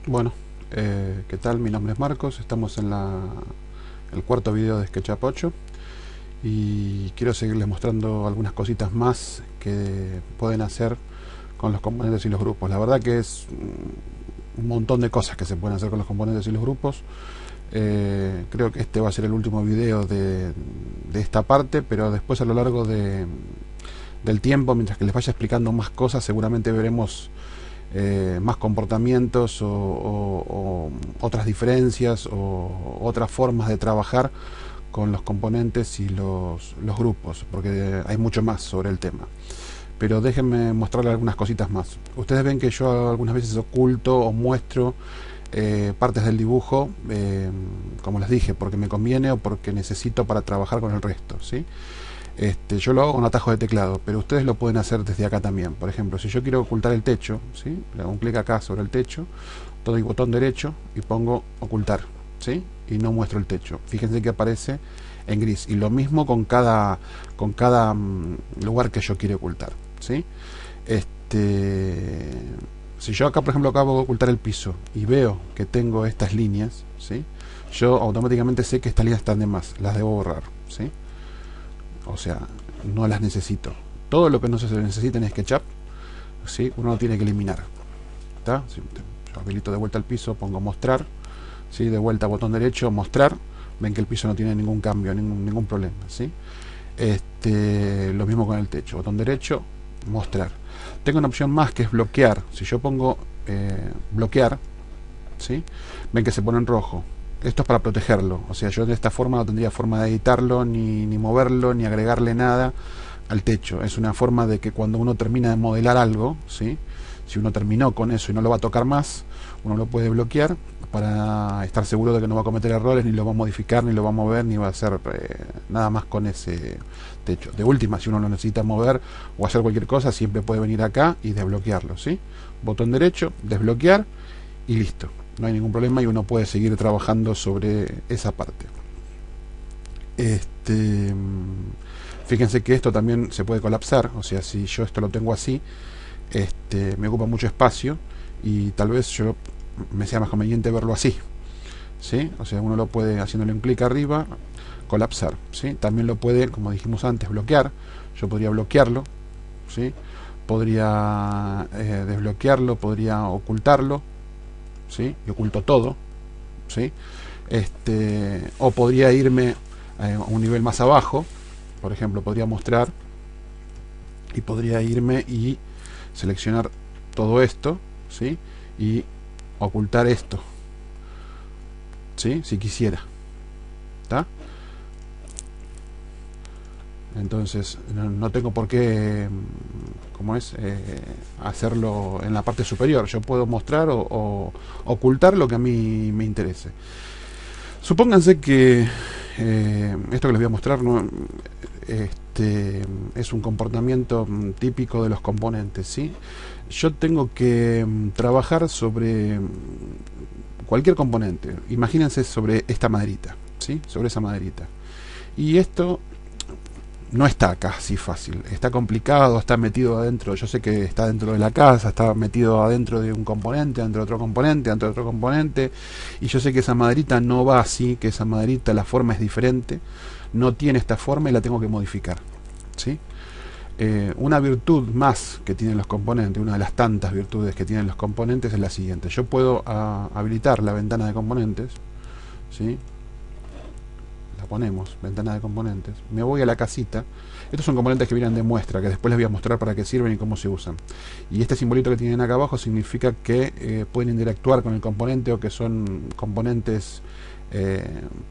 Bueno, ¿qué tal? Mi nombre es Marcos, estamos en el cuarto video de SketchUp 8 y quiero seguirles mostrando algunas cositas más que pueden hacer con los componentes y los grupos. La verdad que es un montón de cosas que se pueden hacer con los componentes y los grupos. Creo que este va a ser el último video de esta parte, pero después a lo largo del tiempo, mientras que les vaya explicando más cosas, seguramente veremos más comportamientos o otras diferencias o otras formas de trabajar con los componentes y los grupos, porque hay mucho más sobre el tema. Pero déjenme mostrarles algunas cositas más. Ustedes ven que yo algunas veces oculto o muestro partes del dibujo, como les dije, porque me conviene o porque necesito para trabajar con el resto, ¿sí? Yo lo hago con atajos de teclado, pero ustedes lo pueden hacer desde acá también. Por ejemplo, si yo quiero ocultar el techo, ¿sí? Le hago un clic acá sobre el techo, doy botón derecho y pongo ocultar, ¿sí? Y no muestro el techo. Fíjense que aparece en gris. Y lo mismo con cada lugar que yo quiero ocultar, ¿sí? Si yo acá, por ejemplo, acabo de ocultar el piso y veo que tengo estas líneas, ¿sí? Yo automáticamente sé que estas líneas están de más, las debo borrar, ¿sí? O sea, no las necesito. Todo lo que no se necesita en SketchUp, ¿sí? Uno lo tiene que eliminar. ¿Está? Si yo habilito de vuelta al piso, pongo mostrar, ¿sí? De vuelta botón derecho, mostrar. Ven que el piso no tiene ningún cambio, ningún problema, ¿sí? Lo mismo con el techo, botón derecho, mostrar. Tengo una opción más que es bloquear. Si yo pongo bloquear, ¿sí? Ven que se pone en rojo. Esto es para protegerlo, o sea, yo de esta forma no tendría forma de editarlo, ni moverlo, ni agregarle nada al techo. Es una forma de que cuando uno termina de modelar algo, ¿sí? Si uno terminó con eso y no lo va a tocar más, uno lo puede bloquear para estar seguro de que no va a cometer errores, ni lo va a modificar, ni lo va a mover, ni va a hacer nada más con ese techo. De última, si uno lo necesita mover o hacer cualquier cosa, siempre puede venir acá y desbloquearlo, ¿sí? Botón derecho, desbloquear y listo. No hay ningún problema y uno puede seguir trabajando sobre esa parte. Fíjense que esto también se puede colapsar, o sea, si yo esto lo tengo así, me ocupa mucho espacio y tal vez yo me sea más conveniente verlo así, ¿sí? O sea, uno lo puede, haciéndole un clic arriba, colapsar, ¿sí? También lo puede, como dijimos antes, bloquear. Yo podría bloquearlo, ¿sí? Podría desbloquearlo, podría ocultarlo, ¿sí? Y oculto todo, ¿sí? O podría irme a un nivel más abajo, por ejemplo, podría mostrar y podría irme y seleccionar todo esto, ¿sí? Y ocultar esto, ¿sí? Si quisiera, ¿está? Entonces no tengo por qué, como es, hacerlo en la parte superior. Yo puedo mostrar o ocultar lo que a mí me interese. Supónganse que esto que les voy a mostrar no, es un comportamiento típico de los componentes, ¿sí? Yo tengo que trabajar sobre cualquier componente. Imagínense sobre esta maderita, ¿sí? Sobre esa maderita. Y esto no está casi fácil, está complicado, está metido adentro. Yo sé que está dentro de la casa, está metido adentro de un componente, dentro de otro componente, dentro de otro componente, y yo sé que esa maderita no va así, que esa maderita la forma es diferente, no tiene esta forma y la tengo que modificar, ¿sí? Una virtud más que tienen los componentes, una de las tantas virtudes que tienen los componentes es la siguiente. Yo puedo habilitar la ventana de componentes, ¿sí? La ponemos, ventana de componentes, me voy a la casita. Estos son componentes que vienen de muestra, que después les voy a mostrar para qué sirven y cómo se usan. Y este simbolito que tienen acá abajo significa que pueden interactuar con el componente, o que son componentes,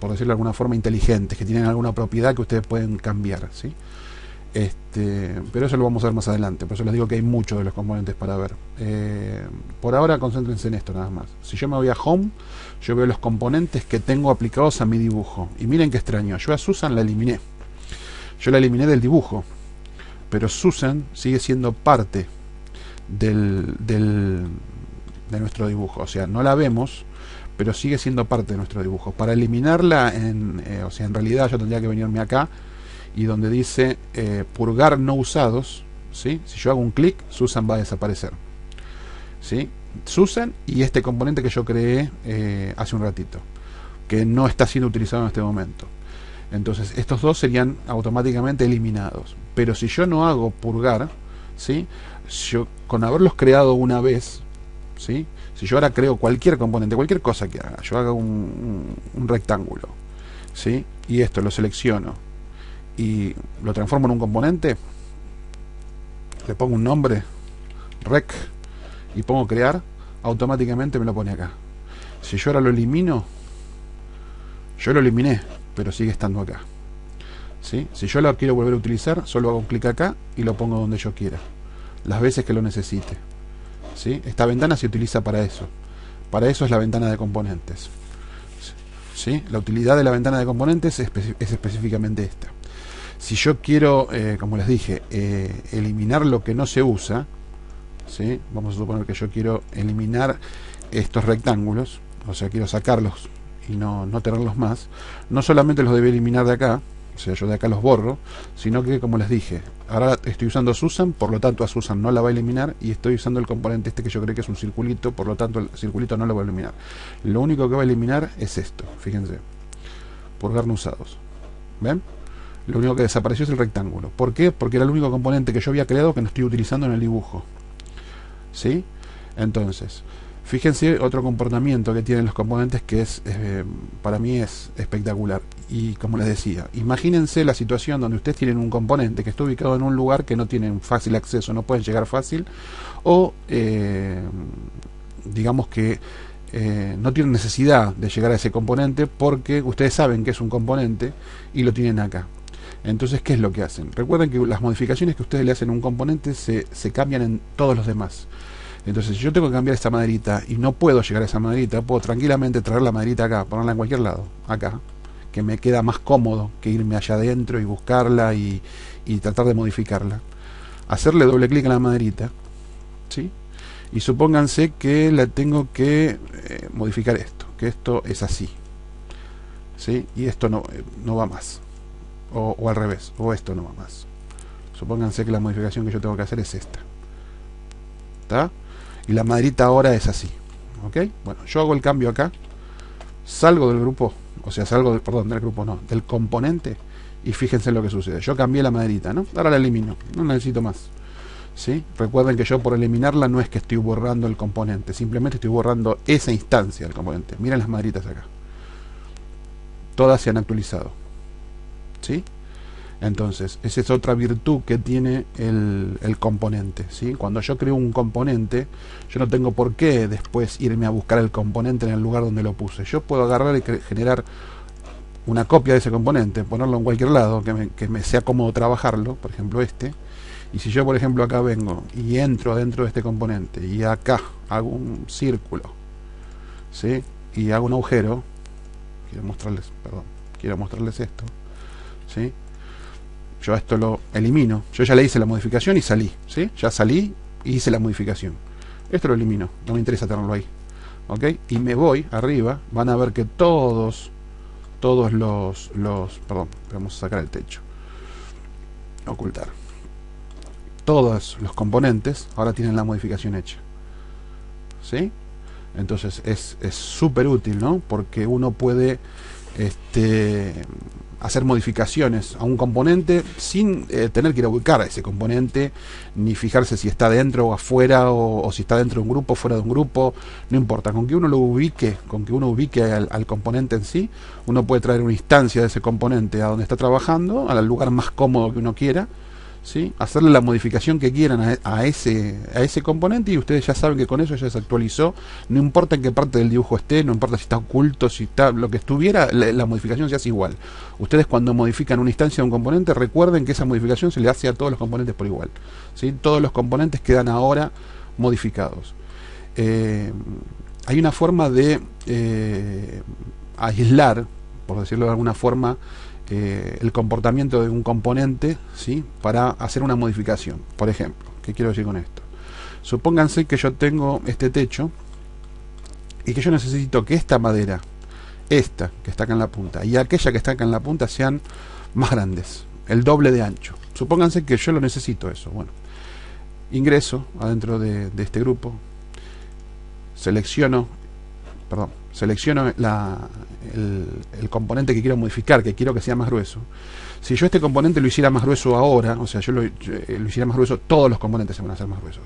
por decirlo de alguna forma, inteligentes, que tienen alguna propiedad que ustedes pueden cambiar, ¿sí? Pero eso lo vamos a ver más adelante. Por eso les digo que hay muchos de los componentes para ver. Por ahora concéntrense en esto nada más. Si yo me voy a Home, yo veo los componentes que tengo aplicados a mi dibujo. Y miren qué extraño, yo a Susan la eliminé. Yo la eliminé del dibujo, pero Susan sigue siendo parte de nuestro dibujo. O sea, no la vemos, pero sigue siendo parte de nuestro dibujo. Para eliminarla, o sea, en realidad yo tendría que venirme acá y donde dice purgar no usados, ¿sí? Si yo hago un clic, Susan va a desaparecer, ¿sí? Susan y este componente que yo creé hace un ratito, que no está siendo utilizado en este momento. Entonces estos dos serían automáticamente eliminados. Pero si yo no hago purgar, ¿sí? Yo, con haberlos creado una vez, ¿sí? Si yo ahora creo cualquier componente, cualquier cosa que haga, yo haga un rectángulo, ¿sí? Y esto lo selecciono y lo transformo en un componente, le pongo un nombre, rec, y pongo crear, automáticamente me lo pone acá. Si yo ahora lo elimino, yo lo eliminé, pero sigue estando acá, ¿sí? Si yo lo quiero volver a utilizar, solo hago un clic acá y lo pongo donde yo quiera, las veces que lo necesite, ¿sí? Esta ventana se utiliza para eso. Para eso es la ventana de componentes, ¿sí? La utilidad de la ventana de componentes es específicamente esta. Si yo quiero, como les dije, eliminar lo que no se usa, ¿sí? Vamos a suponer que yo quiero eliminar estos rectángulos, o sea, quiero sacarlos y no tenerlos más. No solamente los debo eliminar de acá, o sea, yo de acá los borro, sino que, como les dije, ahora estoy usando Susan, por lo tanto a Susan no la va a eliminar, y estoy usando el componente este que yo creo que es un circulito, por lo tanto el circulito no lo va a eliminar. Lo único que va a eliminar es esto, fíjense, purgar no usados. ¿Ven? Lo único que desapareció es el rectángulo. ¿Por qué? Porque era el único componente que yo había creado que no estoy utilizando en el dibujo, ¿sí? Entonces, fíjense otro comportamiento que tienen los componentes que es, para mí es espectacular. Y como les decía, imagínense la situación donde ustedes tienen un componente que está ubicado en un lugar que no tienen fácil acceso, no pueden llegar fácil, o digamos que no tienen necesidad de llegar a ese componente porque ustedes saben que es un componente y lo tienen acá. Entonces, ¿qué es lo que hacen? Recuerden que las modificaciones que ustedes le hacen a un componente se cambian en todos los demás. Entonces, si yo tengo que cambiar esta maderita y no puedo llegar a esa maderita, puedo tranquilamente traer la maderita acá, ponerla en cualquier lado, acá, que me queda más cómodo que irme allá adentro y buscarla y tratar de modificarla. Hacerle doble clic en la maderita, ¿sí? Y supónganse que la tengo que modificar esto, que esto es así, ¿sí? Y esto no va más. O al revés, o esto no va más. Supónganse que la modificación que yo tengo que hacer es esta, ¿está? Y la maderita ahora es así, ¿ok? Bueno, yo hago el cambio acá, salgo del grupo, o sea, salgo del, perdón, del grupo no, del componente, y fíjense lo que sucede. Yo cambié la maderita, ¿no? Ahora la elimino, no necesito más, ¿sí? Recuerden que yo por eliminarla no es que estoy borrando el componente, simplemente estoy borrando esa instancia del componente. Miren las maderitas acá, todas se han actualizado, ¿sí? Entonces, esa es otra virtud que tiene el componente, ¿sí? Cuando yo creo un componente, yo no tengo por qué después irme a buscar el componente en el lugar donde lo puse. Yo puedo agarrar y generar una copia de ese componente, ponerlo en cualquier lado, que me sea cómodo trabajarlo, por ejemplo este. Y si yo, por ejemplo, acá vengo y entro adentro de este componente y acá hago un círculo, ¿sí? Y hago un agujero, quiero mostrarles esto, ¿sí? Yo esto lo elimino, yo ya le hice la modificación y salí, ¿sí? Ya salí y hice la modificación. Esto lo elimino, no me interesa tenerlo ahí, ¿ok? Y me voy arriba, van a ver que todos los perdón, vamos a sacar el techo, ocultar. Todos los componentes ahora tienen la modificación hecha, ¿sí? Entonces es súper útil, ¿no? Porque uno puede hacer modificaciones a un componente sin tener que ir a ubicar a ese componente, ni fijarse si está dentro o afuera, o si está dentro de un grupo o fuera de un grupo, no importa, con que uno lo ubique, al componente en sí, uno puede traer una instancia de ese componente a donde está trabajando, al lugar más cómodo que uno quiera, ¿sí? Hacerle la modificación que quieran a ese componente, y ustedes ya saben que con eso ya se actualizó, no importa en qué parte del dibujo esté, no importa si está oculto, si está lo que estuviera, la modificación se hace igual. Ustedes cuando modifican una instancia de un componente, recuerden que esa modificación se le hace a todos los componentes por igual, ¿sí? Todos los componentes quedan ahora modificados. Hay una forma de aislar, por decirlo de alguna forma, el comportamiento de un componente, ¿sí? Para hacer una modificación. Por ejemplo, ¿qué quiero decir con esto? Supónganse que yo tengo este techo y que yo necesito que esta madera, esta que está acá en la punta, y aquella que está acá en la punta sean más grandes, el doble de ancho. Supónganse que yo lo necesito eso. Bueno, ingreso adentro de este grupo selecciono el componente que quiero modificar, que quiero que sea más grueso. Si yo este componente lo hiciera más grueso ahora, o sea, yo lo hiciera más grueso, todos los componentes se van a hacer más gruesos.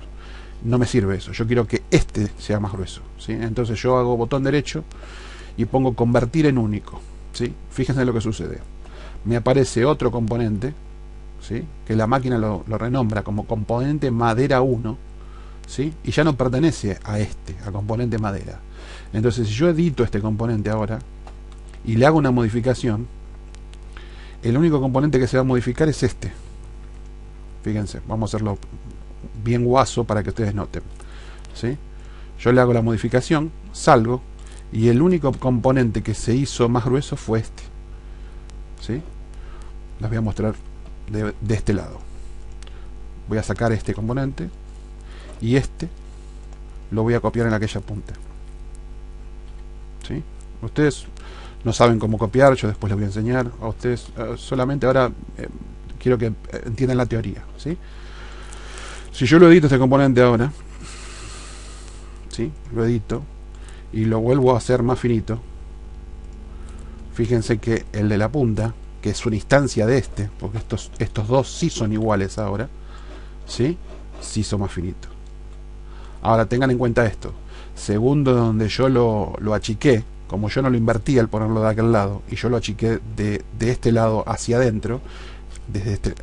No me sirve eso, yo quiero que este sea más grueso, ¿sí? Entonces yo hago botón derecho y pongo convertir en único, ¿sí? Fíjense lo que sucede. Me aparece otro componente, ¿sí? Que la máquina lo renombra como componente madera 1, ¿sí? Y ya no pertenece a componente madera. Entonces si yo edito este componente ahora y le hago una modificación, el único componente que se va a modificar es este. Fíjense, vamos a hacerlo bien guaso para que ustedes noten, ¿sí? Yo le hago la modificación, salgo, y el único componente que se hizo más grueso fue este, ¿sí? Las voy a mostrar de este lado. Voy a sacar este componente y este lo voy a copiar en aquella punta, ¿sí? Ustedes no saben cómo copiar, yo después les voy a enseñar a ustedes. Solamente ahora quiero que entiendan la teoría, ¿sí? Si yo lo edito este componente ahora, ¿sí? Lo edito y lo vuelvo a hacer más finito. Fíjense que el de la punta, que es una instancia de este, porque estos dos sí son iguales ahora, ¿sí? Sí son más finitos. Ahora tengan en cuenta esto. Segundo donde yo lo achiqué, como yo no lo invertí al ponerlo de aquel lado, y yo lo achiqué de este lado hacia adentro,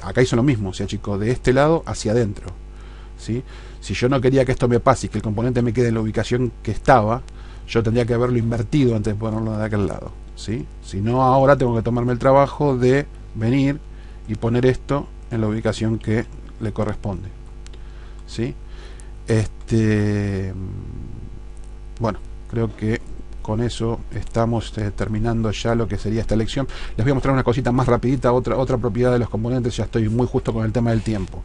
acá hizo lo mismo, se achicó de este lado hacia adentro, ¿sí? Si yo no quería que esto me pase y que el componente me quede en la ubicación que estaba, yo tendría que haberlo invertido antes de ponerlo de aquel lado, ¿sí? Si no, ahora tengo que tomarme el trabajo de venir y poner esto en la ubicación que le corresponde, ¿sí? Bueno, creo que con eso estamos terminando ya lo que sería esta lección. Les voy a mostrar una cosita más rapidita, otra propiedad de los componentes. Ya estoy muy justo con el tema del tiempo.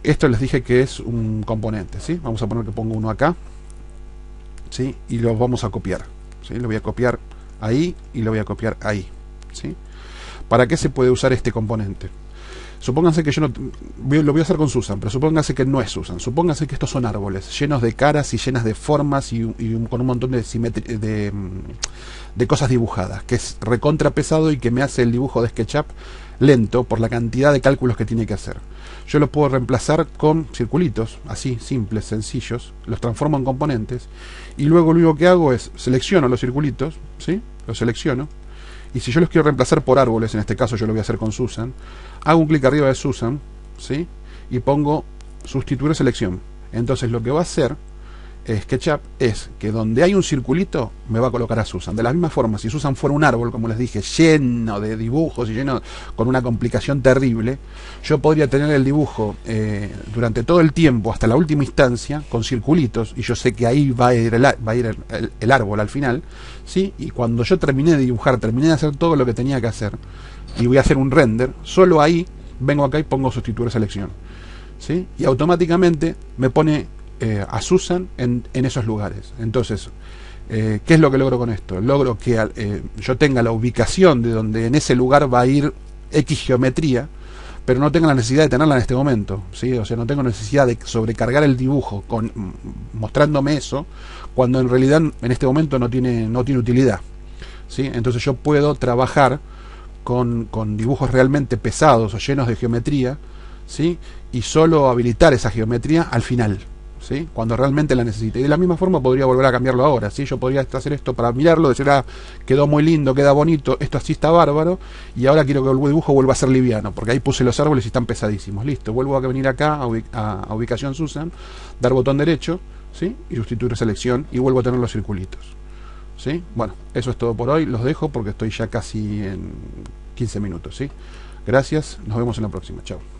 Esto les dije que es un componente, ¿sí? Vamos a poner que pongo uno acá, ¿sí? Y lo vamos a copiar, ¿sí? Lo voy a copiar ahí y lo voy a copiar ahí, ¿sí? ¿Para qué se puede usar este componente? Supónganse que yo no lo voy a hacer con Susan, pero supónganse que no es Susan. Supónganse que estos son árboles llenos de caras y llenas de formas y con un montón de cosas dibujadas, que es recontra pesado y que me hace el dibujo de SketchUp lento por la cantidad de cálculos que tiene que hacer. Yo lo puedo reemplazar con circulitos, así, simples, sencillos, los transformo en componentes y luego lo único que hago es selecciono los circulitos, ¿sí? Los selecciono. Y si yo los quiero reemplazar por árboles, en este caso yo lo voy a hacer con Susan, hago un clic arriba de Susan, ¿sí? Y pongo sustituir selección. Entonces lo que va a hacer SketchUp es que donde hay un circulito me va a colocar a Susan. De la misma forma, si Susan fuera un árbol, como les dije, lleno de dibujos y lleno con una complicación terrible, yo podría tener el dibujo durante todo el tiempo, hasta la última instancia, con circulitos, y yo sé que ahí va a ir el árbol al final, ¿sí? Y cuando yo terminé de dibujar, terminé de hacer todo lo que tenía que hacer, y voy a hacer un render, solo ahí vengo acá y pongo sustituir selección, ¿sí? Y automáticamente me pone a Susan en esos lugares. Entonces, ¿qué es lo que logro con esto? Logro que yo tenga la ubicación de donde en ese lugar va a ir X geometría, pero no tengo la necesidad de tenerla en este momento, ¿sí? O sea, no tengo necesidad de sobrecargar el dibujo mostrándome eso, cuando en realidad en este momento no tiene utilidad, ¿sí? Entonces yo puedo trabajar con dibujos realmente pesados o llenos de geometría, ¿sí? Y solo habilitar esa geometría al final, ¿sí? Cuando realmente la necesite. Y de la misma forma podría volver a cambiarlo ahora, ¿sí? Yo podría hacer esto para mirarlo, decir, quedó muy lindo, queda bonito, esto así está bárbaro, y ahora quiero que el dibujo vuelva a ser liviano, porque ahí puse los árboles y están pesadísimos. Listo, vuelvo a venir acá a ubicación Susan, dar botón derecho, ¿sí? Y sustituir selección, y vuelvo a tener los circulitos, ¿sí? Bueno, eso es todo por hoy, los dejo porque estoy ya casi en 15 minutos, ¿sí? Gracias, nos vemos en la próxima, chao.